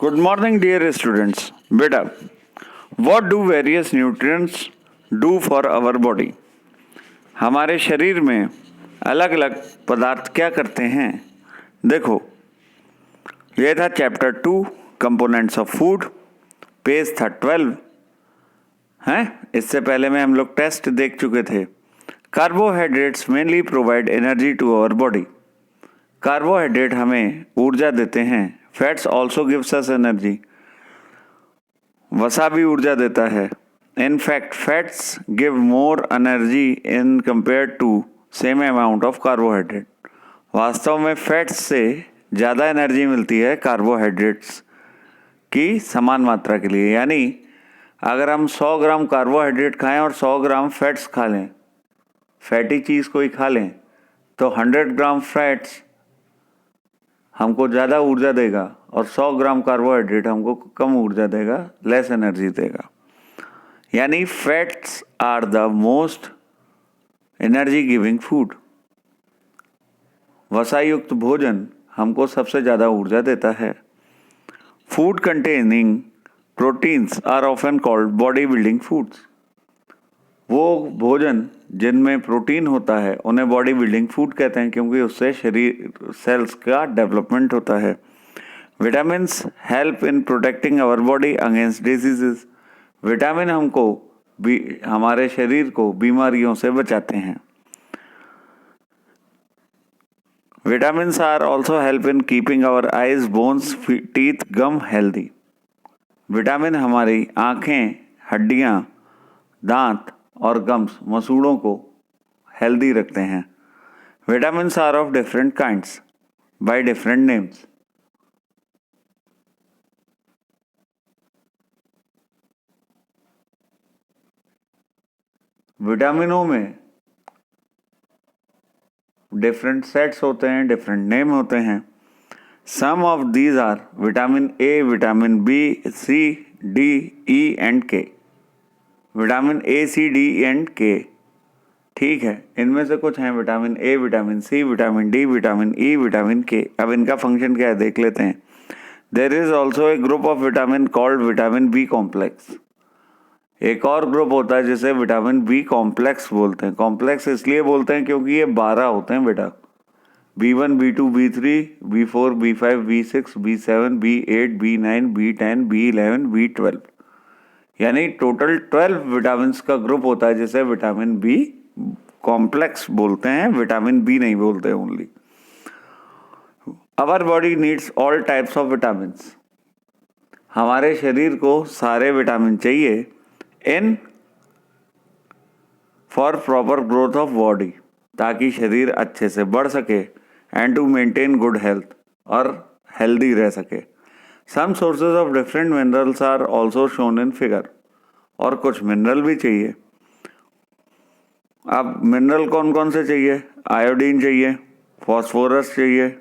Good morning, dear students. बेटा, what do various nutrients do for our body? हमारे शरीर में अलग अलग पदार्थ क्या करते हैं? देखो, ये था chapter 2 components of food, page था 12 हैं। इससे पहले में हम लोग टेस्ट देख चुके थे। Carbohydrates mainly provide energy to our body. Carbohydrate हमें ऊर्जा देते हैं। Fats also gives us energy. वसा भी ऊर्जा देता है। In fact fats give more energy in compare to same amount of carbohydrate. वास्तव में फैट्स से ज़्यादा एनर्जी मिलती है कार्बोहाइड्रेट्स की समान मात्रा के लिए। यानी अगर हम 100 ग्राम कार्बोहाइड्रेट खाएं और 100 ग्राम फैट्स खा लें, फैटी चीज़ कोई खा लें, तो 100 ग्राम फैट्स हमको ज़्यादा ऊर्जा देगा और 100 ग्राम कार्बोहाइड्रेट हमको कम ऊर्जा देगा, लेस एनर्जी देगा। यानी fats are the most energy giving food. वसायुक्त भोजन हमको सबसे ज़्यादा ऊर्जा देता है। Food containing proteins are often called body building foods. वो भोजन जिनमें प्रोटीन होता है उन्हें बॉडी बिल्डिंग फूड कहते हैं, क्योंकि उससे शरीर सेल्स का डेवलपमेंट होता है। Vitamins help in protecting our body against diseases. Vitamin हमको हमारे शरीर को बीमारियों से बचाते हैं। Vitamins are also help in keeping our eyes, bones, teeth, gum healthy. Vitamin हमारी आँखें, हड्डियाँ, दांत और गम्स, मसूड़ों को हेल्दी रखते हैं। Vitamins are of different kinds by different names. विटामिनों में डिफरेंट सेट्स होते हैं, डिफरेंट नेम होते हैं। Some of these are vitamin A, vitamin B, C, D, E and K. Vitamin A, C, D and K, ठीक है, इनमें से कुछ हैं vitamin A, vitamin C, vitamin D, vitamin E, vitamin K. अब इनका फंक्शन क्या है देख लेते हैं। There is also a group of vitamin called vitamin B complex. एक और ग्रुप होता है जिसे विटामिन बी कॉम्प्लेक्स बोलते हैं। कॉम्प्लेक्स इसलिए बोलते हैं क्योंकि ये 12 होते हैं बेटा। B1, B2, B3, B4, B5, B6, B7, B8, B9, B10, B11, B12, यानी टोटल 12 विटामिन का ग्रुप होता है जिसे विटामिन बी कॉम्प्लेक्स बोलते हैं। विटामिन बी नहीं बोलते only. Our body needs all types of vitamins. हमारे शरीर को सारे विटामिन चाहिए in for proper growth of body, ताकि शरीर अच्छे से बढ़ सके, and to maintain good health, और हेल्दी रह सके। Some sources of different minerals are also shown in figure. और कुछ मिनरल भी चाहिए। अब मिनरल कौन कौन से चाहिए? आयोडीन चाहिए, फॉस्फोरस चाहिए,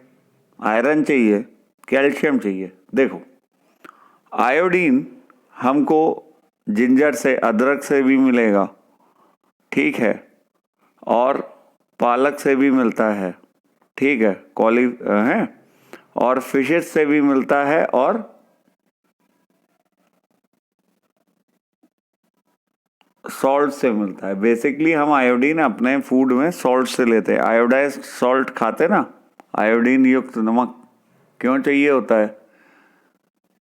आयरन चाहिए, कैल्शियम चाहिए। देखो, आयोडीन हमको जिंजर से, अदरक से भी मिलेगा, ठीक है, और पालक से भी मिलता है, ठीक है, है, और फिशेस से भी मिलता है, और सॉल्ट से मिलता है। बेसिकली हम आयोडीन अपने फूड में सॉल्ट से लेते हैं। आयोडाइज सॉल्ट खाते ना, आयोडीन युक्त नमक क्यों चाहिए होता है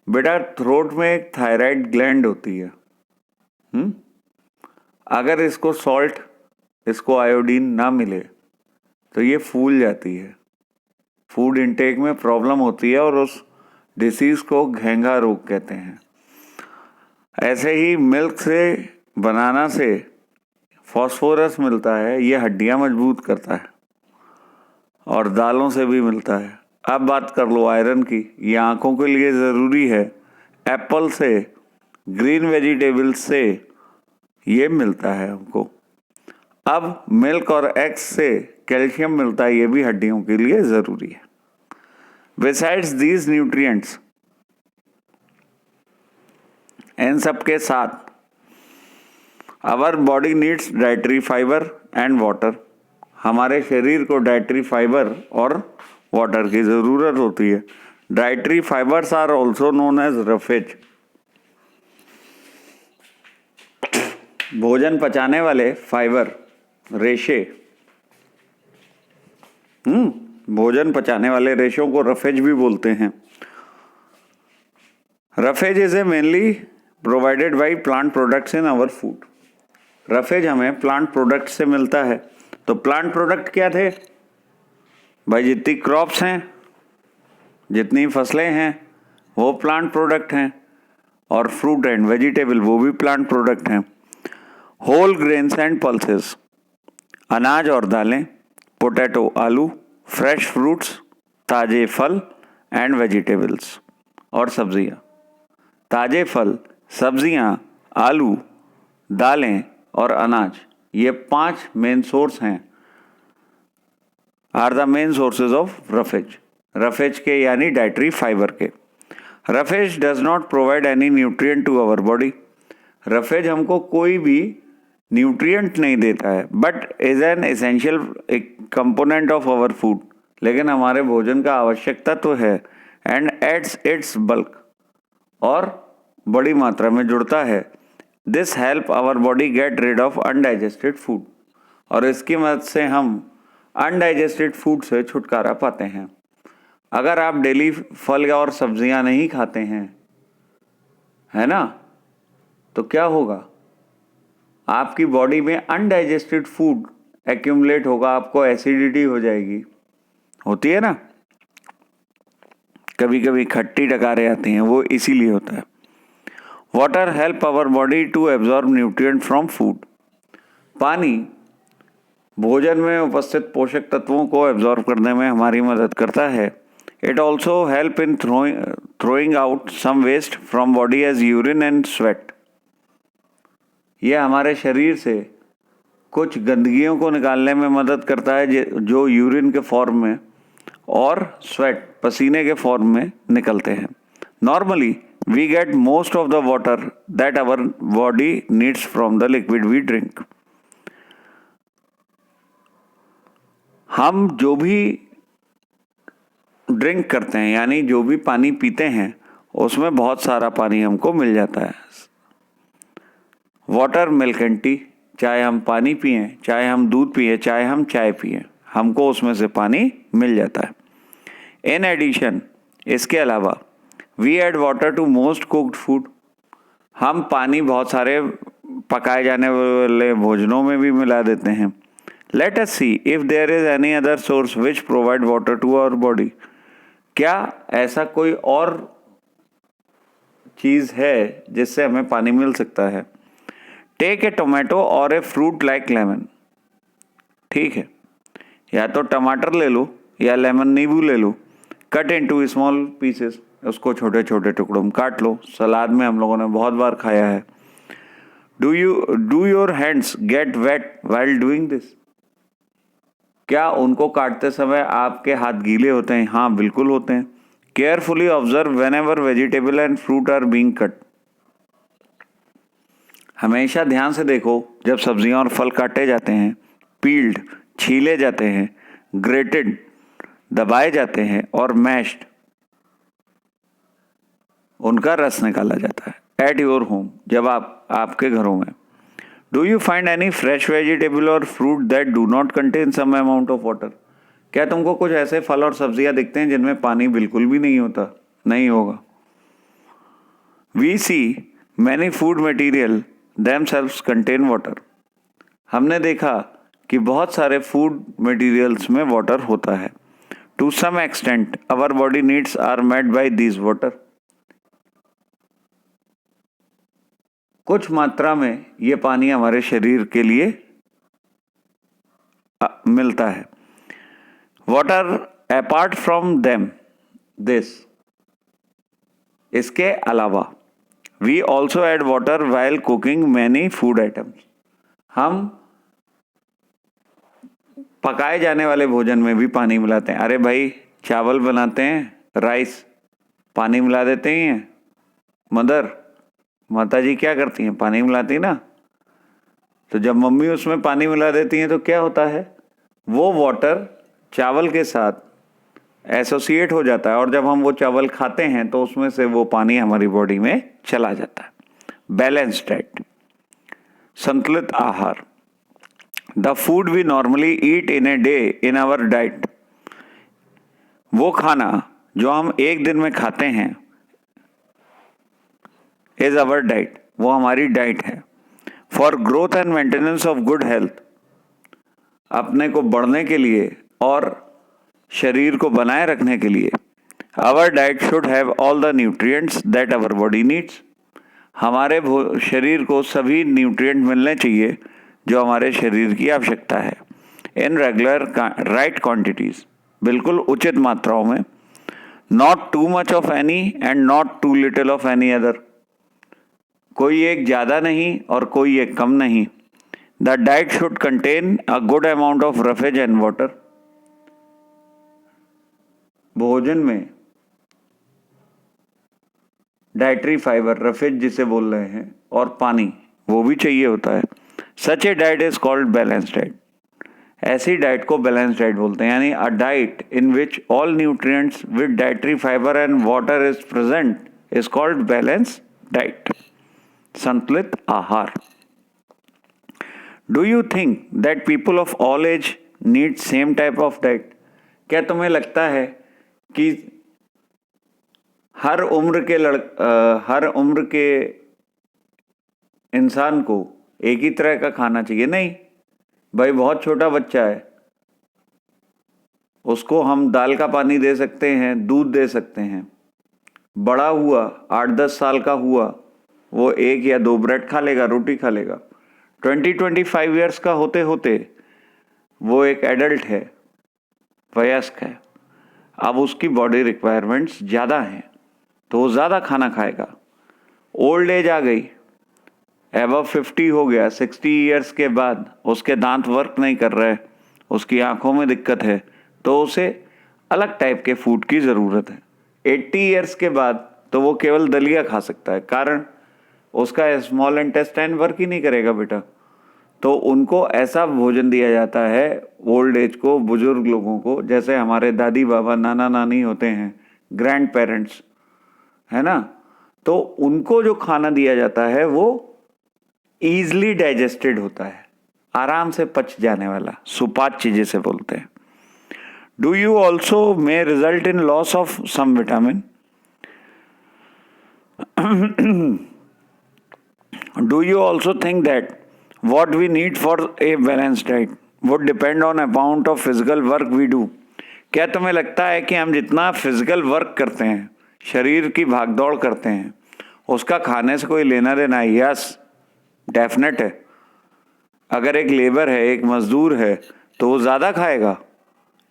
बेटा? थ्रोट में एक थायराइड ग्लैंड होती है। अगर इसको सॉल्ट, इसको आयोडीन ना मिले तो ये फूल जाती है, फूड इनटेक में प्रॉब्लम होती है, और उस डिसीज को घेंघा रोग कहते हैं। ऐसे ही मिल्क से, बनाना से फॉस्फोरस मिलता है, ये हड्डियां मजबूत करता है, और दालों से भी मिलता है। अब बात कर लो आयरन की, ये आँखों के लिए ज़रूरी है। एप्पल से, ग्रीन वेजिटेबल्स से ये मिलता है हमको। अब मिल्क और एग्स से कैल्शियम मिलता है, ये भी हड्डियों के लिए ज़रूरी है। बिसाइड्स दीज न्यूट्रिएंट्स, इन सब के साथ our body needs dietary fibre and water. हमारे शरीर को डाइटरी फाइबर और वाटर की ज़रूरत होती है। Dietary fibres are also known as roughage. भोजन पचाने वाले फाइबर, रेशे, भोजन पचाने वाले रेशों को रफेज भी बोलते हैं। Roughage is a mainly provided by plant products in our food. Roughage हमें प्लांट प्रोडक्ट से मिलता है। तो प्लांट प्रोडक्ट क्या थे भाई? जितनी क्रॉप्स हैं, जितनी फसलें हैं, वो प्लांट प्रोडक्ट हैं, और फ्रूट एंड वेजिटेबल वो भी प्लांट प्रोडक्ट हैं। होल ग्रेन्स एंड पल्सेस, अनाज और दालें, पोटैटो आलू, फ्रेश फ्रूट्स ताजे फल एंड वेजिटेबल्स, और सब्जियां। ताजे फल, सब्जियां, आलू, दालें और अनाज, ये 5 मेन सोर्स हैं, are the main sources of roughage. Roughage के यानी डाइटरी फाइबर के। Roughage does not provide any nutrient to our body. Roughage हमको कोई भी न्यूट्रिएंट नहीं देता है, but is an essential component of our food, लेकिन हमारे भोजन का आवश्यक तत्व है। एंड एड्स इट्स बल्क, और बड़ी मात्रा में जुड़ता है। This help our body get rid of undigested food, और इसकी मदद से हम अनडाइजेस्टेड फूड से छुटकारा पाते हैं। अगर आप डेली फल और सब्जियां नहीं खाते हैं, है ना, तो क्या होगा? आपकी बॉडी में अनडाइजेस्टेड फूड एक्यूमुलेट होगा, आपको एसिडिटी हो जाएगी। होती है ना, कभी कभी खट्टी डकारें आती हैं, वो इसीलिए होता है। Water help our body to absorb nutrient from food. पानी भोजन में उपस्थित पोषक तत्वों को एब्जॉर्ब करने में हमारी मदद करता है। It also help in throwing out some waste from body as urine and sweat। यह हमारे शरीर से कुछ गंदगियों को निकालने में मदद करता है, जो यूरिन के फॉर्म में और स्वेट, पसीने के फॉर्म में निकलते हैं। Normally we get most of the water that our body needs from the liquid we drink. हम जो भी ड्रिंक करते हैं, यानी जो भी पानी पीते हैं, उसमें बहुत सारा पानी हमको मिल जाता है। वाटर, मिल्क एंड टी, चाहे हम पानी पिएं, चाहे हम दूध पिएं, चाहे हम चाय पिएं, हमको उसमें से पानी मिल जाता है। इन एडिशन, इसके अलावा, we add water to most cooked food. हम पानी बहुत सारे पकाए जाने वाले भोजनों में भी मिला देते हैं। Let us see if there is any other source which provide water to our body. क्या ऐसा कोई और चीज़ है जिससे हमें पानी मिल सकता है? टेक ए टोमेटो और ए फ्रूट लाइक लेमन। ठीक है, या तो टमाटर ले लो या लेमन, नींबू ले लो। कट इनटू स्मॉल पीसेस, उसको छोटे छोटे टुकड़ों में काट लो। सलाद में हम लोगों ने बहुत बार खाया है। Do your hands get wet while doing this. क्या उनको काटते समय आपके हाथ गीले होते हैं? हाँ, बिल्कुल होते हैं। Carefully observe whenever vegetable and fruit are being cut. हमेशा ध्यान से देखो जब सब्जियां और फल काटे जाते हैं, पील्ड, छीले जाते हैं, ग्रेटेड, दबाए जाते हैं, और मैश्ड, उनका रस निकाला जाता है। एट योर होम, जब आपके घरों में। Do you find any fresh vegetable और fruit that do not contain some amount of water. क्या तुमको कुछ ऐसे फल और सब्जियां दिखते हैं जिनमें पानी बिल्कुल भी नहीं होता? नहीं होगा। We see many food material themselves contain water. हमने देखा कि बहुत सारे फूड मटेरियल्स में वाटर होता है। To some extent our body needs are met by this water. कुछ मात्रा में ये पानी हमारे शरीर के लिए मिलता है। Water apart from them this, इसके अलावा, we also add water while cooking many food items. हम पकाए जाने वाले भोजन में भी पानी मिलाते हैं। अरे भाई, चावल बनाते हैं, राइस, पानी मिला देते हैं। माता जी क्या करती हैं? पानी मिलाती ना। तो जब मम्मी उसमें पानी मिला देती हैं तो क्या होता है? वो वाटर चावल के साथ एसोसिएट हो जाता है और जब हम वो चावल खाते हैं तो उसमें से वो पानी हमारी बॉडी में चला जाता है। बैलेंस्ड डाइट, संतुलित आहार, the food we normally eat in a day in our diet, वो खाना जो हम एक दिन में खाते हैं इज आवर डाइट, वो हमारी डाइट है। For growth and maintenance of good health, अपने को बढ़ने के लिए और शरीर को बनाए रखने के लिए, our diet should have all the nutrients that our body needs, हमारे शरीर को सभी न्यूट्रिएंट मिलने चाहिए जो हमारे शरीर की आवश्यकता है। इन रेगुलर राइट क्वांटिटीज, बिल्कुल उचित मात्राओं में। Not too much of any and not too little of any other, कोई एक ज़्यादा नहीं और कोई एक कम नहीं। The diet should contain a good amount of roughage and water, भोजन में डाइटरी फाइबर, रफेज जिसे बोल रहे हैं, और पानी वो भी चाहिए होता है। Such a diet is called balance diet, ऐसी डाइट को बैलेंस डाइट बोलते हैं, यानी a diet in which all nutrients with dietary fibre and water is present is called balance diet, संतुलित आहार। Do you think that people of all age need same type of diet, क्या तुम्हें लगता है कि हर उम्र के इंसान को एक ही तरह का खाना चाहिए? नहीं भाई, बहुत छोटा बच्चा है, उसको हम दाल का पानी दे सकते हैं, दूध दे सकते हैं। बड़ा हुआ 8-10 साल का हुआ, वो 1 या 2 ब्रेड खा लेगा, रोटी खा लेगा। 20-25 ईयर्स का होते होते वो एक एडल्ट है, वयस्क है। अब उसकी बॉडी रिक्वायरमेंट्स ज़्यादा हैं तो वो ज़्यादा खाना खाएगा। ओल्ड एज आ गई, एबव 50 हो गया, 60 ईयर्स के बाद उसके दांत वर्क नहीं कर रहे, उसकी आंखों में दिक्कत है, तो उसे अलग टाइप के फूड की ज़रूरत है। 80 ईयर्स के बाद तो वो केवल दलिया खा सकता है, कारण उसका स्मॉल इंटेस्टाइन वर्क ही नहीं करेगा बेटा। तो उनको ऐसा भोजन दिया जाता है ओल्ड एज को, बुजुर्ग लोगों को, जैसे हमारे दादी बाबा नाना नानी होते हैं, ग्रैंड पेरेंट्स, है ना, तो उनको जो खाना दिया जाता है वो ईजली डाइजेस्टेड होता है, आराम से पच जाने वाला, सुपाच्य जिसे बोलते हैं। Do you also may result in loss of some vitamin, do you also think that what we need for a balanced diet would depend on amount of physical work we do, क्या तुम्हें लगता है कि हम जितना physical work करते हैं, शरीर की भागदौड़ करते हैं, उसका खाने से कोई लेना देना है? यस, डेफिनेट है। अगर एक लेबर है, एक मजदूर है, तो वो ज़्यादा खाएगा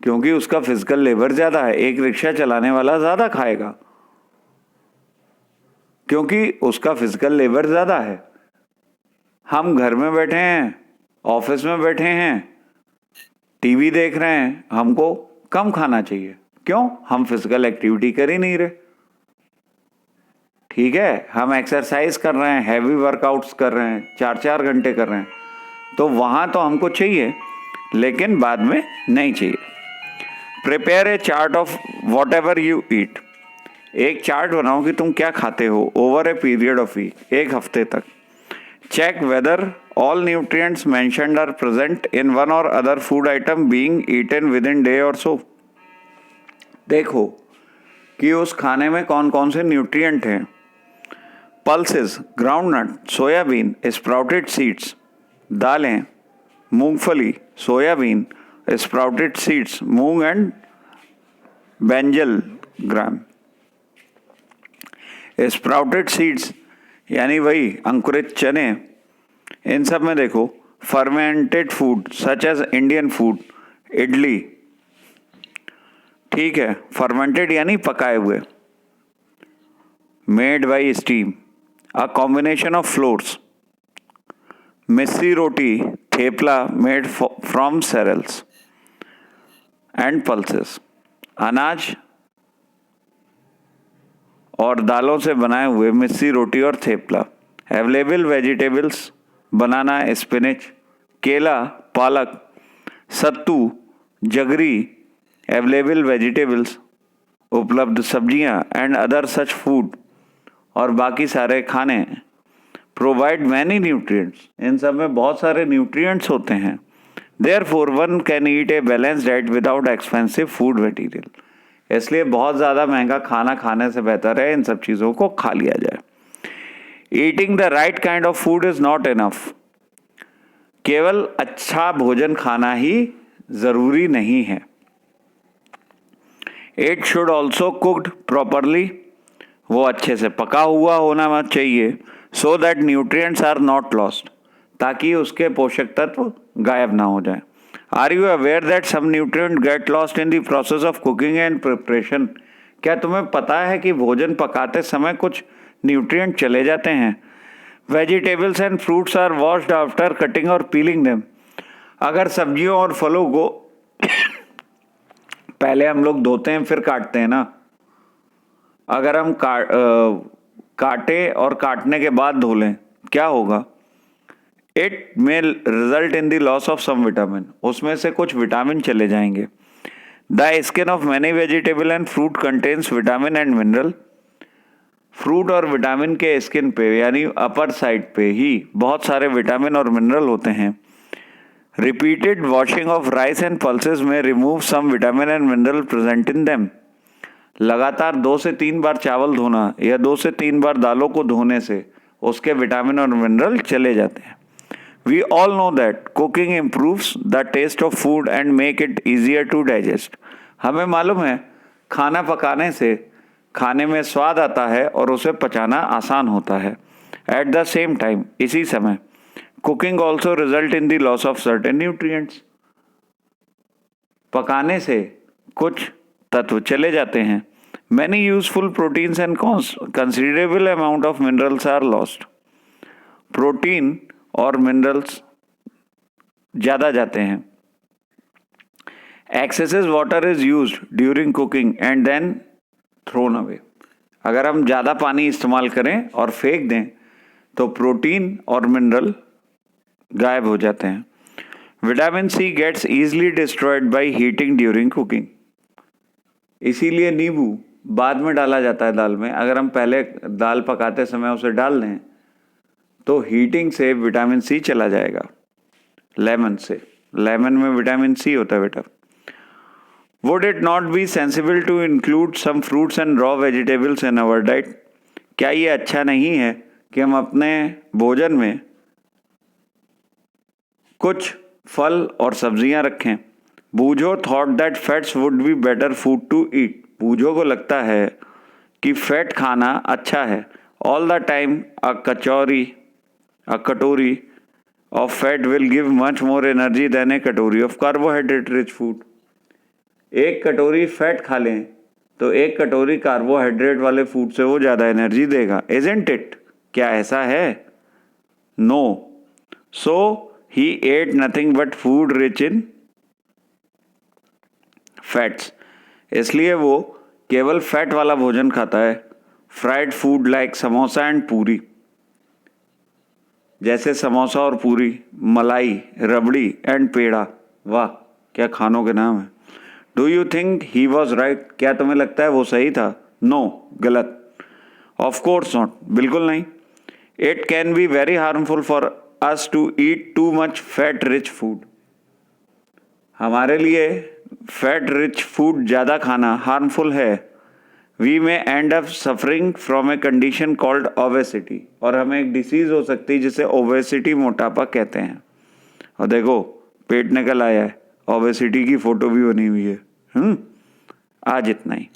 क्योंकि उसका फिजिकल लेबर ज़्यादा है। एक रिक्शा चलाने वाला ज़्यादा खाएगा क्योंकि उसका फिजिकल लेबर ज़्यादा है। हम घर में बैठे हैं, ऑफिस में बैठे हैं, टीवी देख रहे हैं, हमको कम खाना चाहिए। क्यों? हम फिजिकल एक्टिविटी कर ही नहीं रहे। ठीक है, हम एक्सरसाइज कर रहे हैं, हैवी वर्कआउट्स कर रहे हैं, 4-4 घंटे कर रहे हैं, तो वहाँ तो हमको चाहिए, लेकिन बाद में नहीं चाहिए। Prepare a chart of whatever you eat, एक चार्ट बनाओ कि तुम क्या खाते हो over a period of week, एक हफ्ते तक। Check whether all nutrients mentioned are present in one or other food item being eaten within day or so. देखो कि उस खाने में कौन कौन से न्यूट्रिएंट हैं। Pulses, groundnut, soybean, sprouted seeds, दालें, मूंगफली, soybean, sprouted seeds, moong and Bengal gram. Sprouted seeds यानी वही अंकुरित चने। इन सब में देखो fermented food such as Indian food, idli, ठीक है, फर्मेंटेड यानी पकाए हुए, made by steam, a combination of flours, missi roti, thepla made from cereals and pulses, अनाज और दालों से बनाए हुए मिस्सी रोटी और thepla. Available vegetables, banana, spinach, केला, पालक, सत्तू, जगरी। अवेलेबल वेजिटेबल्स, उपलब्ध सब्जियां एंड अदर सच फूड और बाकी सारे खाने प्रोवाइड मैनी न्यूट्रिएंट्स, इन सब में बहुत सारे न्यूट्रिएंट्स होते हैं। Therefore one can eat a balance diet without expensive food material, इसलिए बहुत ज़्यादा महंगा खाना खाने से बेहतर है इन सब चीज़ों को खा लिया जाए। Eating the right kind of food is not enough, केवल अच्छा भोजन खाना ही ज़रूरी नहीं है। It should also cooked properly, वो अच्छे से पका हुआ होना चाहिए, so that nutrients are not lost, ताकि उसके पोषक तत्व गायब ना हो जाए। Are you aware that some nutrient get lost in the process of cooking and preparation, क्या तुम्हें पता है कि भोजन पकाते समय कुछ न्यूट्रिएंट चले जाते हैं। Vegetables and fruits are washed after cutting और पीलिंग देम, अगर सब्जियों और फलों को पहले हम लोग धोते हैं फिर काटते हैं ना, अगर हम काटे और काटने के बाद धो लें क्या होगा, it may result in the loss of some vitamin, उसमें से कुछ विटामिन चले जाएंगे। The skin of many vegetable and fruit contains vitamin and mineral, fruit और विटामिन के स्किन पे यानी अपर साइड पे ही बहुत सारे विटामिन और मिनरल होते हैं। Repeated washing of rice and pulses में remove some vitamin and mineral present in them, लगातार 2 से 3 बार चावल धोना या 2 से 3 बार दालों को धोने से उसके विटामिन और मिनरल चले जाते हैं। We all know that cooking improves the taste of food and make it easier to digest, हमें मालूम है खाना पकाने से खाने में स्वाद आता है और उसे पचाना आसान होता है। एट द सेम टाइम, इसी समय cooking also result in the loss of certain nutrients, पकाने से कुछ तत्व चले जाते हैं। Many useful proteins and considerable amount of minerals are lost, protein और मिनरल्स ज़्यादा जाते हैं। Excessive water is used during cooking and then thrown away, अगर हम ज़्यादा पानी इस्तेमाल करें और फेंक दें तो प्रोटीन और मिनरल गायब हो जाते हैं। Vitamin C gets easily destroyed by heating during cooking, इसीलिए नींबू बाद में डाला जाता है दाल में, अगर हम पहले दाल पकाते समय उसे डाल दें तो हीटिंग से विटामिन सी चला जाएगा। लेमन से, लेमन में विटामिन सी होता है बेटा। Would it not be sensible to include some fruits and raw vegetables in our diet, क्या ये अच्छा नहीं है कि हम अपने भोजन में कुछ फल और सब्जियां रखें। Boojho thought that fats would be better food to eat, Boojho को लगता है कि फैट खाना अच्छा है। All the time a katori of fat will give much more energy than a katori of carbohydrate rich food, एक कटोरी फैट खा लें तो एक कटोरी कार्बोहाइड्रेट वाले फूड से वो ज़्यादा एनर्जी देगा। इजंट इट, क्या ऐसा है? No, so he ate nothing but food rich in fats, इसलिए वो केवल फैट वाला भोजन खाता है। Fried food like samosa and puri, जैसे समोसा और पूरी, मलाई, रबड़ी एंड पेड़ा, वाह क्या खानों के नाम है। Do you think he was right, क्या तुम्हें लगता है वो सही था? नो, गलत। ऑफ कोर्स नॉट, बिल्कुल नहीं। It can be very harmful for us to eat too much fat rich food, हमारे लिए फैट रिच फूड ज़्यादा खाना हार्मफुल है। वी में and up suffering from a condition called obesity, और हमें एक डिसीज़ हो सकती है जिसे ओबेसिटी, मोटापा कहते हैं। और देखो पेट निकल आया है, ओबेसिटी की फ़ोटो भी बनी हुई है। आज इतना ही।